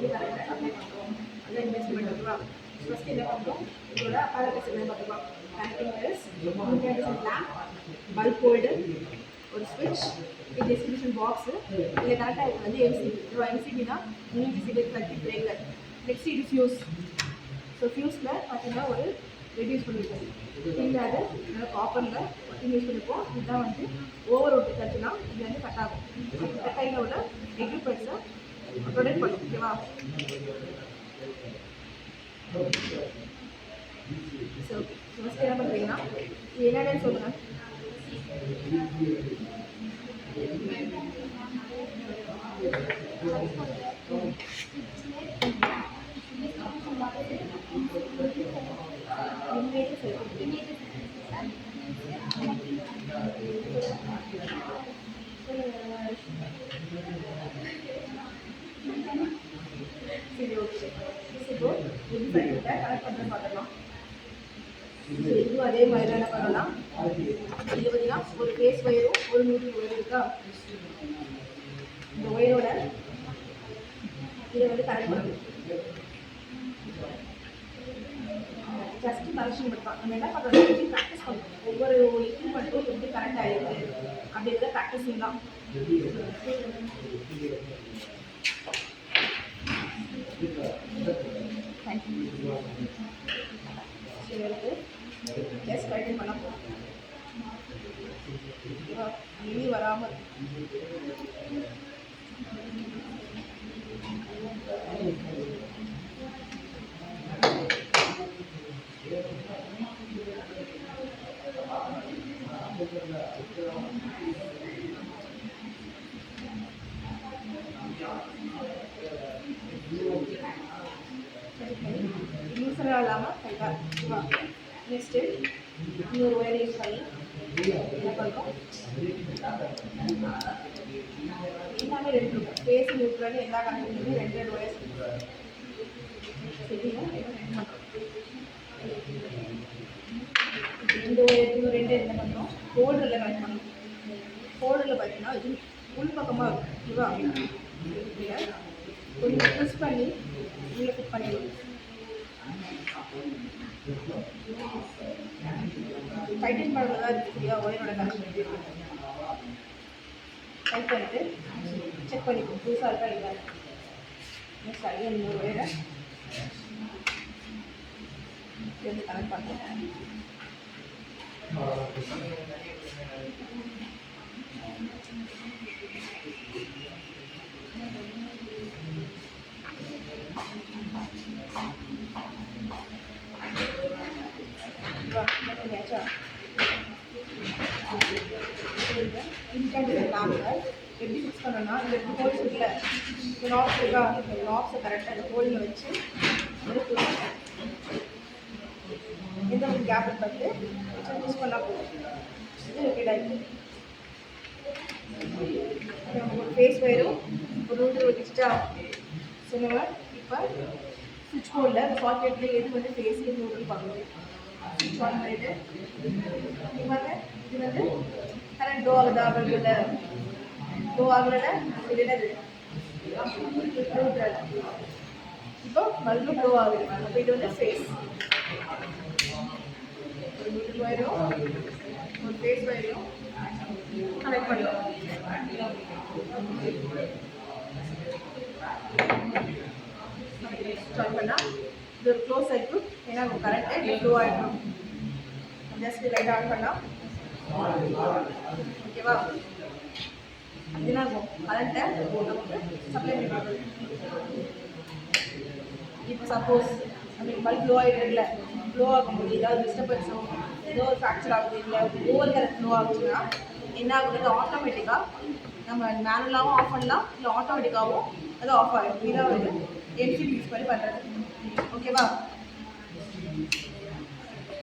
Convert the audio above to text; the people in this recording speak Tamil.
எப்படி கரெக்டாக சப்ளை பண்ணுறோம் அதெல்லாம் இன்வெஸ்ட்மெண்ட் ஓகேவா. ஃபஸ்ட்டு என்ன பண்ணுறோம், இதோட apparatus என்ன பார்த்துக்கலாம். கனெக்டிங் இன்கேண்டிசன்ட் லேம்ப், பல்ப் ஹோல்டர், ஒரு ஸ்விட்ச், இது டிஸ்ட்ரிபியூஷன் பாக்ஸு. இதில் கரெக்டாக இது வந்து எம்சிபி. இப்போ எம்சிபினா யூனிட்டி சிகரெட் சர்க்யூட் பிரேக்கர். நெக்ஸ்ட் இது ஃபியூஸ். ஸோ ஃபியூஸில் பார்த்தீங்கன்னா ஒரு ரெடியூஸ் பண்ணியிருக்கோம். இல்லை அது காப்பரில் ஒட்டிங் யூஸ் பண்ணிப்போம். இதுதான் வந்து ஓவர் ஒட்டு கற்றுனா இது வந்து கட் ஆகும். கட் ஆகின உள்ள எக்யூப்மெண்ட்ஸை ப்ரொடெக்ட் பண்ணும் ஓகேவா. ஸோ ஃபஸ்ட்டு என்ன பண்ணுறீங்கன்னா இது என்னன்னு சொல்லுங்கள். சரி ஓகே. இப்போ இது சர்க்யூட்டை கனெக்ட் பண்ணுறது பார்த்துக்கலாம். இதுவும் அதே மாதிரி என்ன பண்ணலாம். இது பார்த்தீங்கன்னா ஒரு பேஸ் ஒயரும் ஒரு நியூட்ரல் ஒயரும் இருக்கா. இந்த ஒயரோட இதை வந்து கனெக்ட் பண்ணணும். ஜஸ்ட் கனெக்ஷன் மட்டும் நம்ம என்ன பண்ணுறோம், எப்படி ப்ராக்டிஸ் பண்ணுறோம். ஒவ்வொரு எக்யூப்மெண்ட்டும் எப்படி கனெக்ட் ஆகிருக்கு அப்படிங்கிறத ப்ராக்டிஸிங் தான். சரி இருக்கு ஜஸ்ட் டைட்டில் பண்ண போகிறோம் ஓகேவா. வெளியே வராமல் யூஸராக இல்லாமல் கரெக்டாக ஓகேவா. நெக்ஸ்ட்டு இன்னொரு ஒயர் யூஸ் பண்ணி என்ன பண்ணுறோம், எல்லாமே ரெண்டு பேஸ் நியூட்ரல் எல்லா கனெக்டிங்லையுமே ரெண்டு ரெண்டு ஒயர்ஸ் சரிங்களா. ரெண்டு ஒயர் இன்னும் ரெண்டு என்ன பண்ணுறோம், ஹோல்டரில் கனெக்ட் பண்ணணும். ஹோல்டரில் பார்த்தீங்கன்னா இது உள் பக்கமாக இருக்கும் ஓகேவா. இதில் கொஞ்சம் ப்ரெஸ் பண்ணி உள்ளே ஃபிட் பண்ணிடணும். டைட்டன் பண்ணுறது தான் இருக்குது சரியா. ஒயரோட கனெக்ஷன் டைட் பண்ணிவிட்டு செக் பண்ணிப்போம் புதுசாக இருக்கா இல்லை. நெக்ஸ்ட் அகைன் இன்னொரு ஒயரை வந்து கனெக்ட் பண்ணுறோம். இன்கேண்டிசன்ட் லேம்பில் எப்படி ஃபிக்ஸ் பண்ணணும்னா இந்த ஹோல்ஸ் இருக்குல்ல, இந்த நாப்ஸ் இருக்கா, இந்த நாப்ஸை கரெக்டாக இந்த ஹோலில் வச்சு எந்த ஒரு கேப் பார்த்து யூஸ் பண்ணால் போதும். இது ஓகேடா. நம்ம ஒரு ஃபேஸ் ஒயரும் ஒரு ரூட்டர் வச்சுட்டா சொன்னவங்க. இப்போ சுவிட்ச் போர்டில் சாக்கெட்டில் எது வந்து ஃபேஸ் நியூட்ரல் பார்க்கணும். சுவிட்ச் ஆன் பண்ணிவிட்டு இது வந்து கரண்ட் டோ ஆகுதா பல்பில் டோ ஆகுறத இது என்னது நியூட்ரல். இப்போ பல்பு டோ ஆகுது. அப்போ இது வந்து ஃபேஸ். ஒரு நியூட்ரல் ஒயரும் ஒரு ஃபேஸ் ஒயரையும் கனெக்ட் பண்ணலாம். ஸ்டார்ட் பண்ணால் இது ஒரு க்ளோஸ் சர்க்யூட். ஏன்னா கரண்ட்டை இது ஃப்ளோ ஆகிடும். ஜஸ்ட் லைட் ஆன் பண்ணால் ஓகேவா. என்னாகும் கரண்ட்டை நமக்கு சப்ளை பண்ணுறது. இப்போ சப்போஸ் நமக்கு பல்ப் ஃப்ளோ ஆகிட்டு இல்லை, ஃப்ளோ ஆகும்போது ஏதாவது டிஸ்டர்பன்ஸோ ஏதோ ஒரு ஃப்ராக்சர் ஆகுது இல்லை ஓவர் கரண்ட் ஃப்ளோ ஆகுதுன்னா என்ன ஆகுது, ஆட்டோமேட்டிக்காக நம்ம மேனுவலாகவும் ஆஃப் பண்ணலாம், இல்லை ஆட்டோமேட்டிக்காகவும் அது ஆஃப் ஆகிடும். இதான் வந்து எம்சிபி யூஸ் பண்ணி பண்ணுறது ஓகேவா.